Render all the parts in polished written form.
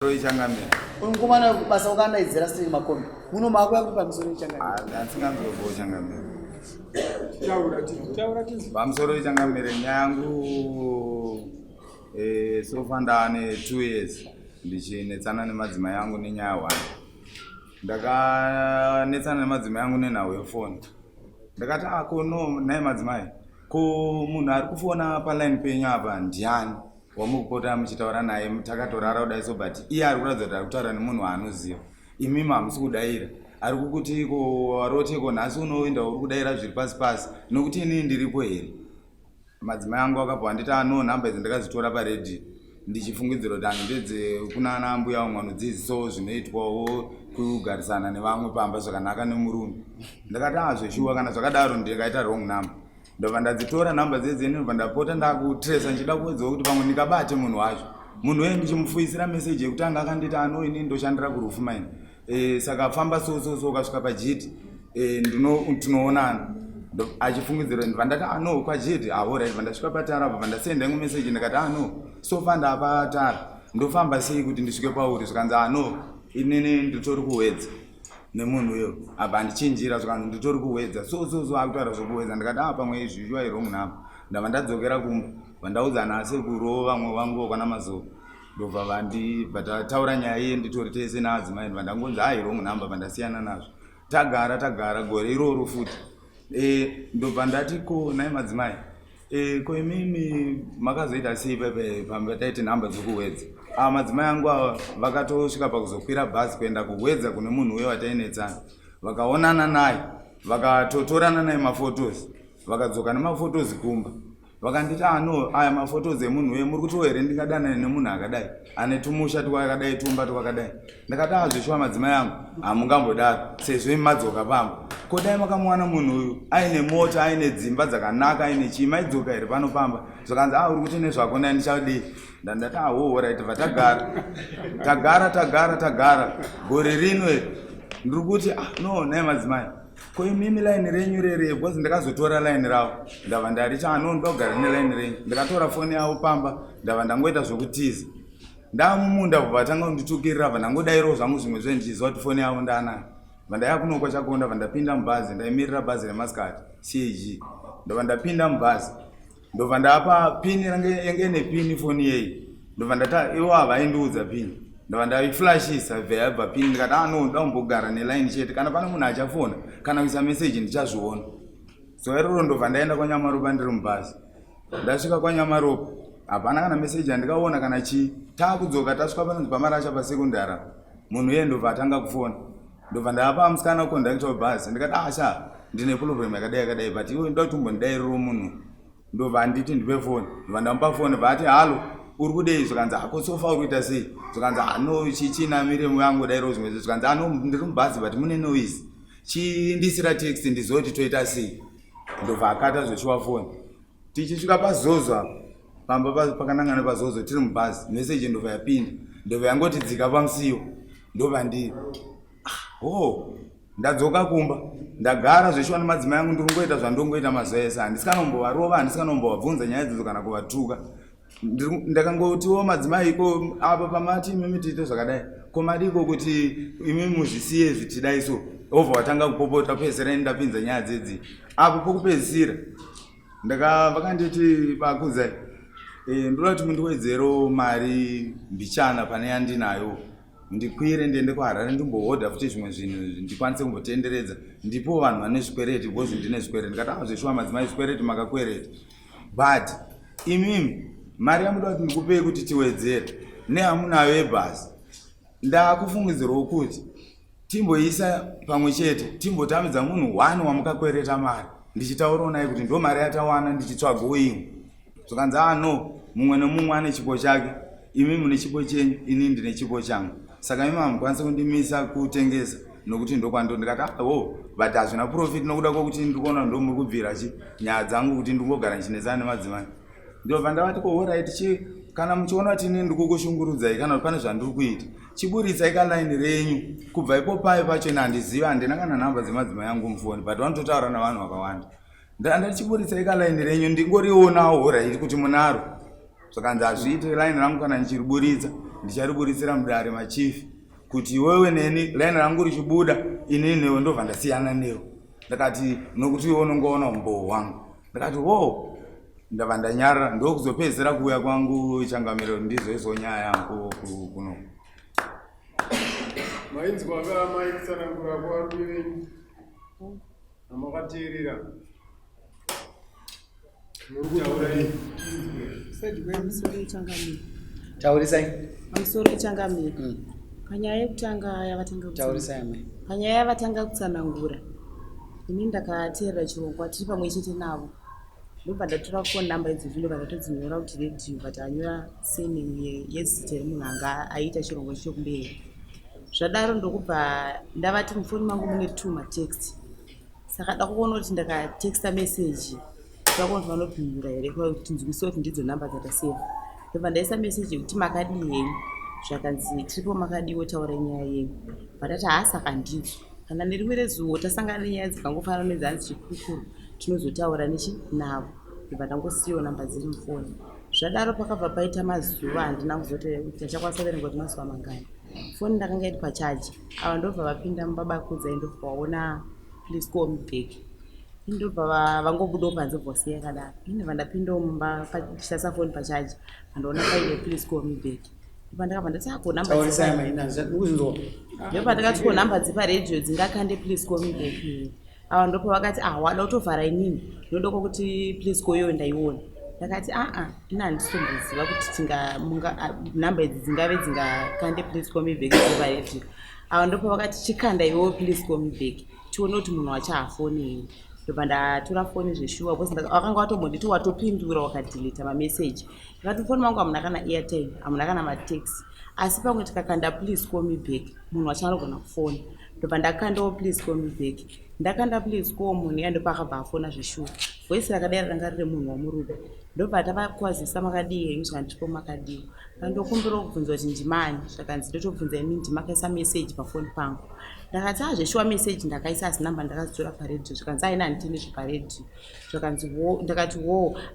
Roichangamira. Unkumana basa ukandaidzira sei makombi. Muno mako yangu pamusoro ichangamira. Asingambo changamira. Taura tizi. Pamusoro ichangamira nyangu sofanda ne 2 years. Ndichinetsana nemadzimai yangu nenyaya 1. Ndakanetsana nemadzimai yangu nenhau yefoni. Ndakati no naye madzimai. Ko munhu ari kufona paline penyu apa ndiani? Wamukupota muchitaura naye mutakatorara kudai so but iye ari kuratidza kuti ari kutaura nemunhu waanoziva. Imi hamusi kudaira. Ari kukuti waroteko nhasi unoenda uri kudaira zviri pasi pasi nokuti inini ndiripo here. Madzimai angu akabva anditi nhamba idzi ndakazitora paredhiyo ndichifungidzira kuti handidze kuna ana mbuya vamwe vanodzidzisawo zvinoitwawo kugarisana nevamwe pamba zvakanaka nemurume. Ndakati zveshuwa kana zvakadaro ndikaita wrong number. Ndobva ndadzitora nhamba dzedzeni ndobva ndapota ndakutresa ndichida kuwedzawo kuti pamwe ndikabate munhu wacho. Munhu weye ndichimufuisira meseji yekutanga akanditi inini ndoshandira kurufu maini. Saka famba so kasvika pajiti tinoonana. Achifungidzira ndibva ndati no kwajiti alright vandasvika patara apa vandasenda imwe meseji ndikati sofanda apa tara ndofamba sei kuti ndisvike pauri zvikanzi inini nditori kuwedza nemunhu uyo apa ndichinjira zvikanzi nditori kuwedza so akutaura zvokuwedza ndikati pamwe izvi you are wrong number. Ndabva ndadzokera kumba vandaudza nasekuru vamwe vangu kana mazuva ndobva vandataura nyaya iyi nditori tese naadzimai vandangonzi wrong number vandasiyana nazvo. Tagara gore iroro futi. Ndobva ndati ko naye madzimai ko imimi makazoita sei pamataiti nhamba dzokuwedza. Madzimai angu vakatosvika pakuzokwira bhazi kuenda kuwedza kune munhu uyo watainetsana. Vakaonana naye vakatotorana naye mafotozi vakadzoka nemafotozi kumba vakanditi aya mafotozi emunhu uyo muri kuti here ndingadanane nemunhu akadai ane tumusha twakadai tumba twakadai. Ndakati zveshuwa madzimai angu hamungambodaro sezvo madzoka pamba. Kodai makamuwana munhu uyu aine mota aine dzimba dzakanaka aine chii maidzoka here pano pamba zvakanzi uri kuti nezvako nai ndichadii. Ndandati right tagara gore rinwe ndiri kuti no naye madzimai ko imimi line renyu rere because ndakazotora line ravo ndabva ndariti ndoda kugara neline renyu. Ndikatora foni yavo pamba ndabva ndangoita zvokutiza ndamumunda bva vatanga kunditukirira bva ndangodairawo zvangu zvimwe zvendichiziva kuti foni yavo ndanayo. Vandaya kunokwa chakonda vandapinda mubhazi ndaimirira bhazi remaskati CAG ndobva ndapinda mubhazi ndobva ndapa pini yange nepini foni yeyi ndobva ndati ivo havaindiudza pini ndobva ndaiflashisa vheyabva pini ndikati ndoda kumbogara neline chete kana pane munhu achafona kana kuisa meseji ndichazviona. Zuva iroro ndobva ndaenda kwaNyamaropa ndiri mubhazi. Ndasvika kwaNyamaropa hapana kana meseji andikaona kana chii. Taakudzoka tasvika panonzi paMarasha pasekondari munhu iye ndobva atanga kufona. Ndobva ndapa musikana kondakita webhazi ndikati ndine problem yakadai but iwe ndoda kuti umbondidairiro munhu. Ndobva anditi ndipe foni ndobva ndamupa foni bva halo uri kudei zvikanzi ko sofa uri kuita sei zvikanzi no chichinamire yangu dairo zvimwe zvikanzi ndiri mubhazi but mune noise chindisira text ndizoti toita sei. Ndobva akata zveshuwa foni. Tichisvika paZozo apa pamba pakanangana paZozo tiri mubhazi meseji ndobva yapinda ndobva yangoti dzika pamusiwo ndobva ndiri ndadzoka kumba ndagara zveshuwa nemadzimai angu ndiri ngoita zvandongoita mazuva ese handisikanombovarova handisikanomboabvunza nyaya dzidzo kana kuvatuka. Ndakangotiwo madzimai ko apa pamati imimi tiite zvakadai ko madiko kuti imimi muzvisiye zvitidai so obva watanga kupopota pezera ndapinza nyaya dzedzi apo pokupedzisira vakanditi pakuzai ndoda kuti mundiwedzero mari mbichana pane yandinayo ndikwire ndiende kuHarare ndimbohodha futi zvimwe zvinhu ndikwanise kumbotenderedza ndipo vanhu vane zvikwereti because ndine zvikwereti. Ndikati zveshuwa madzimai zvikwereti makakwereti but imimi mari yamuda kuti ndikupei kuti tiwedzere nehamunayo yebhasi. Ndakufungidzirawo kuti timboisa pamwe chete timbotamidza munhu 1 wamukakwereta mari ndichitaurawo naye kuti ndo mari yatawana ndichitsvagawo imwe. Zvakanzi mumwe nemumwe ane chipo chake imi mune chipo chenyu ini ndine chipo changu saka imi hamukwanisa kundimisa kutengesa nokuti ndokwando. Ndikati but hazvina profit nokuda kwokuti ndikuona ndo muri kubvira nyaya dzangu kuti ndingogara ndichinetsana nemadzimai. Ndobva ndavati alright kana muchiona kuti inini ndikukushungurudzai kana kuti pane zvandiri kuita chiburitsai kaline renyu kubva ipo pacho handiziva handina kana nhamba dzemadzimai angu mufoni but vanototaura navanhu vakawanda. Ndati chiburitsai kaline renyu ndingorionawo alright kuti munaro zvakanzi hazviite line rangu kana ndichiriburitsa ndichariburisira mudare machief kuti wewe neni line rangu richibuda inini newe ndobva ndasiyana newe. Ndakati nokuti iwe unongoona umbowo hwangu. Ndakati wo ndabva ndanyarara ndokuzopedzera kuuya kwangu Changamiro ndizo izo nyaya yangu kuno. Mainzwa maikutsanangura kwarume venyu amakateerera Taurisai. Changamiro. Panyaya yekutanga yavatanga kutsanangura. Ini ndakateerera chirongwa tiri pamwe chete navo. Ndobva ndatora phone number idzi zvino ndatodzinyora kuti radio vatanyora surname yezita remunhu anga aita chirongwa chokumberi. Zvadaro ndokubva ndavati mufoni mangu mune 2 matext. Saka ndakuona kuti ndakatexta message ndakaona kuti vanopindura here kuti ndinzwise kuti ndidzo namba dzataseva. Ndobva ndaisa message yekuti makadii henyu zvakanzi tiripo makadiwo taura nyaya yenyu. Vatati haasaka ndizvo kana nerimwe rezuva tasangana nenyaya dzikangofanana nedzanzi chikukuru tinozotaura navo. Ndobva ndangosiyiwo namba dziri mufoni. Zvadaro pakabva paita mazuva handina kuzotaura kuti ndachakwanisa kuverenga kuti mazuva mangani. Foni ndakanga iri pachaji. Ava ndobva vapinda mubabakudza ndobva vaona please call me back. Ndobva vangobudawo panze vhose yakadaro. Ndobva ndapindawo mumba ndichitasa foni pachaji vandoona paine please call me back. Ndobva ndakabva ndati ako namba ndobva ndakati ko namba dziparedhiyo dzingakande please call me back. Ava ndopa vakati wada kutovhara inini ndinoda kuti please call yo ndaiona. Ndakati ina handitomboziva kuti namba idzi dzingave dzingakande please call me back dziparedhiyo. Ava ndopa vakati chikanda iwewo please call me back tione kuti munhu wacho hafoni. Ndobva ndatora foni zveshuwa vakanga vatombonditi watopindura wakadhilita mameseji. Ndakati foni mangu hamuna kana airtime hamuna kana matext asi pamwe tikakanda please call me back munhu wacho anogona kufona. Ndobva ndakandawo please call me back. Ndakanda please call munhu iya ndopa akabva afona zveshuwa. Voisi rakadai ranga riri munhu wamurume. Ndobva tavakwazisa makadii henyu zvika ndiripo makadii. Ndokumbirawo kubvunza kuti ndimani zvakanzi ndotobvunza imi ndimakaisa meseji pafoni pangu. Ndakati zveshuwa meseji ndakaisa asi namba ndakazitora paredhiyo zvakanzi aina handitende zveparedhiyo. Zvakanzi ndakati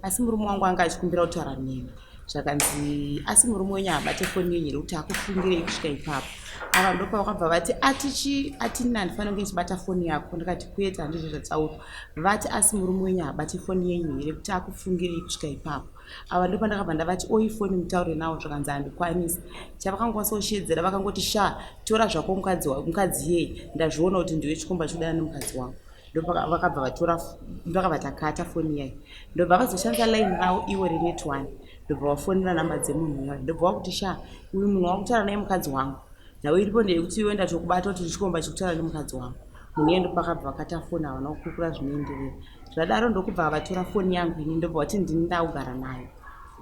asi murume wangu anga achikumbira kutaura nemi. Zvakanzi asi murume wenyu abate foni yenyu here kuti akufungirei kusvika ipapo. Ava ndopa vakabva vati atini handifana kunge ndichibata foni yako. Ndakati kwete handizvo zvataurwa. Vati asi murume wenyu abate foni yenyu here kuti akufungirei kusvika ipapo. Ava ndopa ndakabva ndavati ifoni mutaure nawo zvakanzi handikwanisi. Chavakangokwanisa kushedzera vakangoti tora zvako mukadzi yei ndazviona kuti ndiwe chikomba chodana nemukadzi wangu. Ndobva vakabva vatora vakabva takata foni yayo. Ndobva vazoshandisa line ravo iwo renet1. Ndobva vafonera namba dzemunhu yayo. Ndobva vakuti uyu munhu wakutaura naye mukadzi wangu nawe iripo ndeyekuti iwe ndatokubata kuti chikomba chekutaura nemukadzi wangu. Munhu iye ndopa akabva vakata foni havana kukurukura zvinoenderera. Zvadaro ndokubva vatora foni yangu ini ndobva vati ndini ndakugara nayo.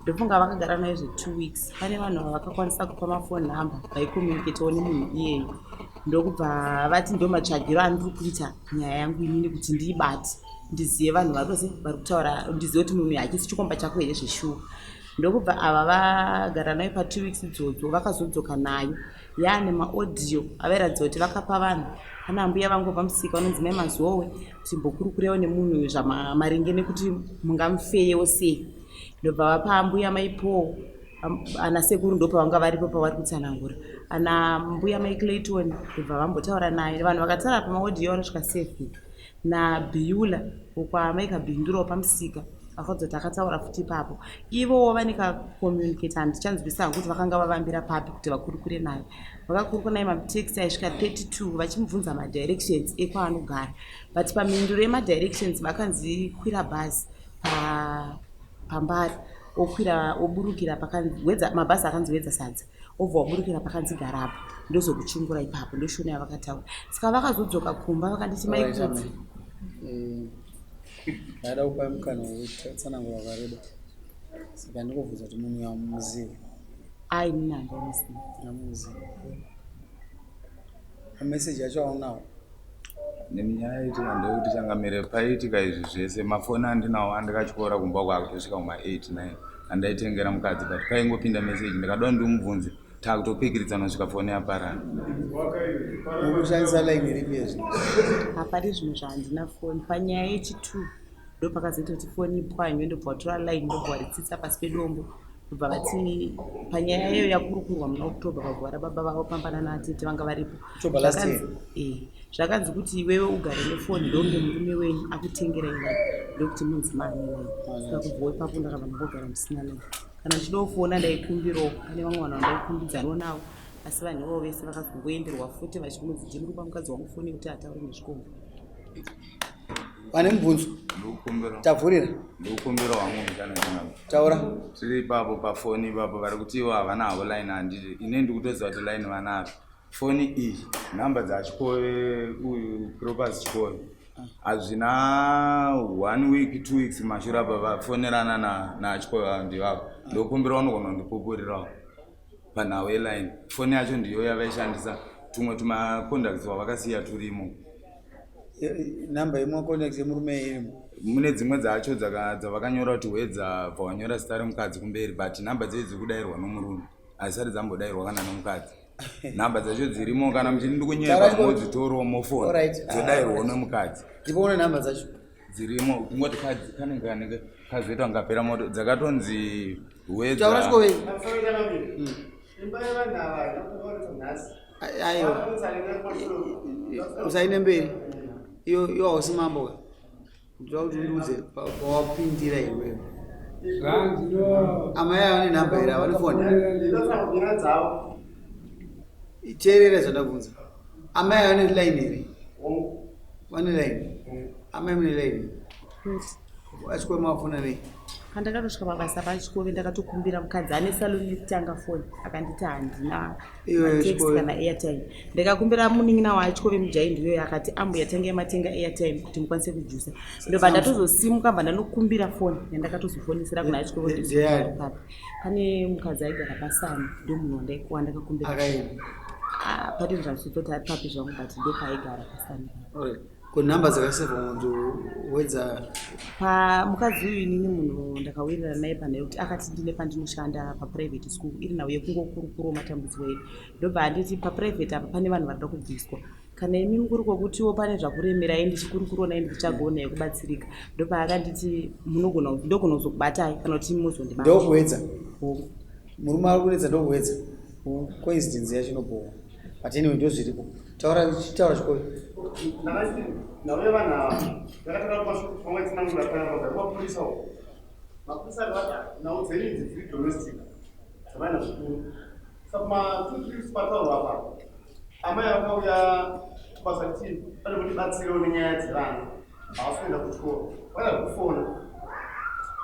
Ndofunga vakagara nayo zve2 weeks. Pane vanhu vakakwanisa kupa mafoni namba vaikomuniketawo nemunhu iyeyo. Ndokubva vati ndomatsvagiro andiri kuita nyaya yangu inini kuti ndiibate ndizive vanhu varose vari kutaura ndizive kuti munhu hachisi chikomba chako here zveshuwa. Ndokubva ava vagara nayo pa2 weeks idzodzo vakazodzoka nayo yaane maaudio avairatidza kuti vakapa vanhu. Pana mbuya vangu pamusika vanonzi mai Mazowe kuti mbokurukurewo nemunhu uyu zvamaringe nekuti mungamufeyewo sei. Ndobva vapa mbuya maipowo ana sekuru ndopa vanga varipo pavari kutsanangura. Ana mbuya mai Clayton ndobva vambotaura naye. Vanhu vakataura pamaaudio vanosvika 7 naBiula ukwa mai Kabindurawo pamusika vakadzoti akataura futi ipapo. Ivo vanika communicate handichanzwisa kuti vakanga vavambira papi kuti vakurukure naye. Vakakurukura naye matext aisvika 32 vachimubvunza madirections ekwaanogara. But pamhinduro yemadirections vakanzi kwira bhazi pambari okwira oburukira pakanzi mabhazi akanzi wedza sadza obva waburukira pakanzi garapo ndozokuchungura ipapo ndoshona yavakataura. Saka vakazodzoka kumba vakanditi maikudzi ndaida kupa mukana wekutsanangura wakareba. Saka ndikubvunza kuti munhu yamuziva. Nini handamuziva. Meseji yacho aunawo neminyaya iti handekuti Changamire paitika izvi zvese mafoni andinawo andikachikora kumba kwakutosvika kuma8-9 handaitengera mukadzi but paingopinda meseji ndikadwa ndimubvunze takutopikiridza nosvika foni yaparana. Ukushandisa line ripi yezvino? Hapari zvinhu zvahandina foni. Panyaya yechi2 ndopakazoita kuti foni ipwanywe ndobva watora line ndobva waritsitsa pasi pedombo kubva vati panyaya yayo yakurukurwa muna October pagwara baba vavo pambana naatete vanga varipo. Zvakanzi kuti iwewe ugare nefoni ndonge murume wenyu akutengera iwe ndokuti munzimani iwewe. Saka kubva ipapo ndakabva ndambogara musina naye. Kana ndinofona ndaikumbirawo pane vamwe vanhu vandaikumbidzawo navo asi vanhu ivavo vese vakazongoenderwa futi vachimunzi ndiri kupa mukadzi wamufoni kuti ataure nezvikombo. Pane mubvunzo tavhurira ndikukumbira wangu kana taura tiri ipapo pafoni ipapo vari kuti ivo havana havo line handiti ine ndikutoziva kuti line vanavo foni iyi nhamba dzachikove uyu Cropers chikove hazvina 1 week 2 weeks mashure apa vafonerana nachikove ndivavo ndokumbira vanogona kundipupurirawo panhau yeline foni yacho ndiyo yavaishandisa tumwe tumacontacts wavakasiya turimo. Namba imwe contact yemurume irimo. Mune dzimwe dzacho dzavakanyora kuti wedza pawanyora zita remukadzi kumberi but namba dzedzo dzirikudairwa nomurume hazisati dzambodairwa kana nomukadzi. Namba dzacho dzirimo kana muchiri ndikunyepa modzitorowo mofoni dzodairwa nomukadzi. Ndipoona namba dzacho dzirimo kungoti kanenge kazoita ngapera moto dzakatonzi wedza. Taura chikowe. Ayo. Usaine mberi. Iyo hausimambo ndautunduze pawapindira iwewe amai ane namba ira vane foni iteerera zvandabvunza amai ane line iri vane line amai mune line achikwe mafona nei pandakatosvika pabasa pachikove ndakatokumbira mukadzi ane saloni yekutanga foni akanditi handina text kana airtime. Ndakakumbira munin'ina wachikove mujai ndiyo akati ambuya tangai matenga airtime kuti mukwanise kujusa. Ndobva ndatozosimuka bva ndanokumbira foni yandakatozofonisira kuna achikove ndizopapa. Pane mukadzi aigara pasani ndio munhu wandakakumbira. Pati ndazvitoti apapi zvangu but ndo paaigara pasani. Kuna namba dzakaseva munhu wedza mukadzi uyu inini munhu ndakawirirana naye panhau kuti akati ndine pandinoshanda paprivate school iri nhau yekungokurukuru matambudziko edu ndobva handiti paprivate apa pane vanhu varida kubviswa kana imi mukuru kwokutiwo pane zvakuremerai ndichikurukuru naye ndichagona yekubatsirika ndobva akanditi ndogona kuzokubatai kana kuti muzondibata ndokuwedza murume ari kunetsa ndokuwedza coincidence yacho inobowa but anyway ndozviripo taura chikove nawe vana ndakataka pamwe tinangura paya mapurisa mapurisa vata nhau dzenyu idzi dziri domestic dzavana zvikuru saka ma2 pataurwa apa amai akauya kubasa kuti pane kutibatsirewo nenyaya dzevana havasikuenda kuchikoro vaida kufona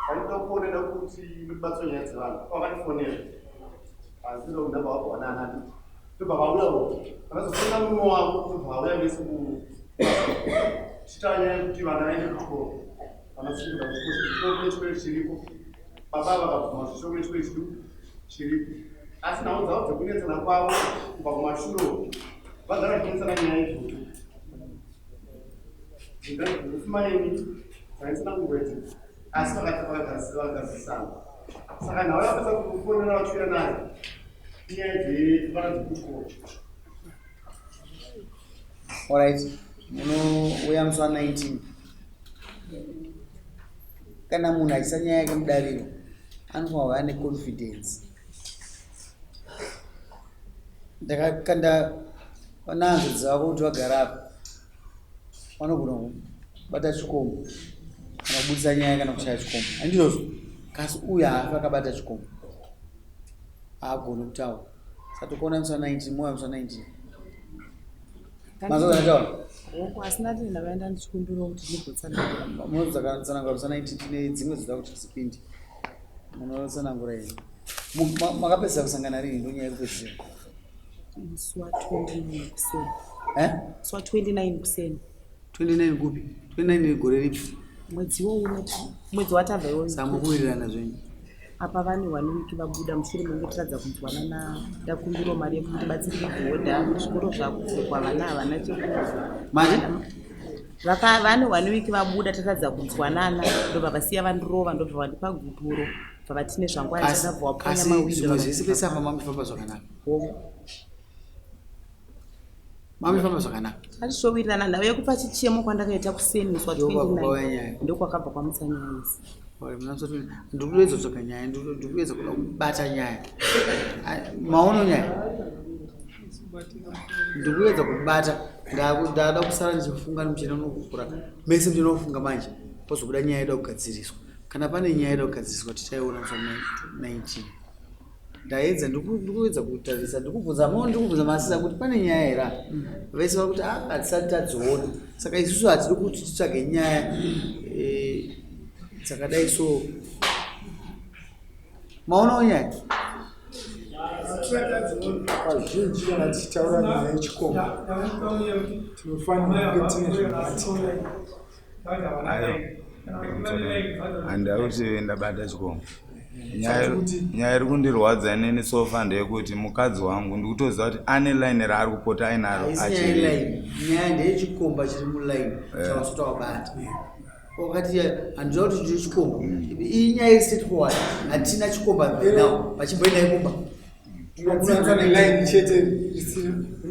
vaida kuoneda kuti mutibatsiro nyaya dzevana vakatifonera asi ndobva vapaona anani ndobva vauyawo vakazofona muno wavo kubva vauya vese chita nyaya yekuti vana vaende kuchikoro vanasungura kuchikoro nechikoro chiripo baba vakabvuma zvishoko nechikoro chiduku chiripo asi nhau dzavo dzekunetsana kwavo kubva kumashuro vagara zvichinesana nyaya idzodzo dzidadziufumaini dzaisina kungwedzi asi vakagadzisana saka nhau yakasa kufonera vachiuya nayo nyaya dzevana dzekuchikoro. Alright, munouya musi wa19 kana munhu achiisa nyaya yake mudariro anofanira kuva ane confidence. Ndakakanda vananzo dzavo kuti vagara apa vanogona kubata chikombo kana kubudisa nyaya kana kushaya chikombo handizvozvo kasi uyu haafi akabata chikombo haagoni kutaura saka tokuona musi wa19 muya musi wa19 mazozanataura asina tini ndakaenda ndichikumbirawo kuti ndibotsanangura munozakatsanangura musi wa19 tine dzimwe dzoda kuti tisipinde munotsanangura ini makapedzisa kusangana rini ndo nyaya yekupedzisira musi wa29 kuseni musi wa29 kuseni 29 kupi 29 gore ripi mwedziwo uno mwedzi watabva iwo samukuwirirana zvenyu apa vane 1 week vabuda mushure menge tiradza kunzwanana ndakumbirawo mari yekuti batsirike kuhodha zvikoro zvakupfekwa vana havana chekuza manje vane 1 week vabuda taradza kunzwanana ndobva vasiya vandirova ndobva vandipa guturo bva vatine zvangwani takabva waponya mawindo zvese pese apa mamifamba zvakanaka mamifamba zvakanaka atishowirirana nhau yekupa chichemo kwandakaita kuseniswa 29 ndokwakabva kwamutsanyayisi ndikuedza kutsvaga nyaya ndikuedza kuda kubata nyaya maono nyaya ndikuedza kubata ndada kusara ndichifunga muchena unokukura mese ndinofunga manje pozobuda nyaya yeda kugadziriswa kana pane nyaya yeda kugadziriswa tichaiona musa 19 ndaedza ndikuedza kutarisa ndikubvunza masisa kuti pane nyaya here vese vari kuti hatisati tadziona saka isusu hatidi kuti titsvage nyaya dzakadai so maonawo nyaya kazhinji kana tichitaura nyaya yechikomba tinofanira kunge tine zvemati handida kuti ndabata chikomba nyaya iri kundirwadza inini sofa ndeyekuti mukadzi wangu ndikutoziva kuti ane line raari kupota ainaro nyaya ndeyechikomba chiri mulaini chawasota wabata wakati handida kuti ndiri chikomba iyi nyaya iri straightforward hatina chikomba now pachimboenda ikomba tinokuranza neline chete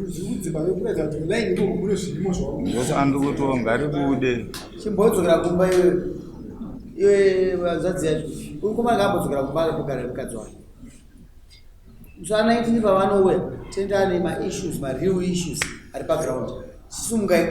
zviudzima vekuratidza kuti line imomo mune zvirimo zvavo ndose andikuto ngaribude chimbodzokera kumba iwe vazadzi yacho ukoma ngaambodzokera kumba kugara mukadzi wake musana 19 pavanouya tendane maissues mareal issues ari paground chisimungai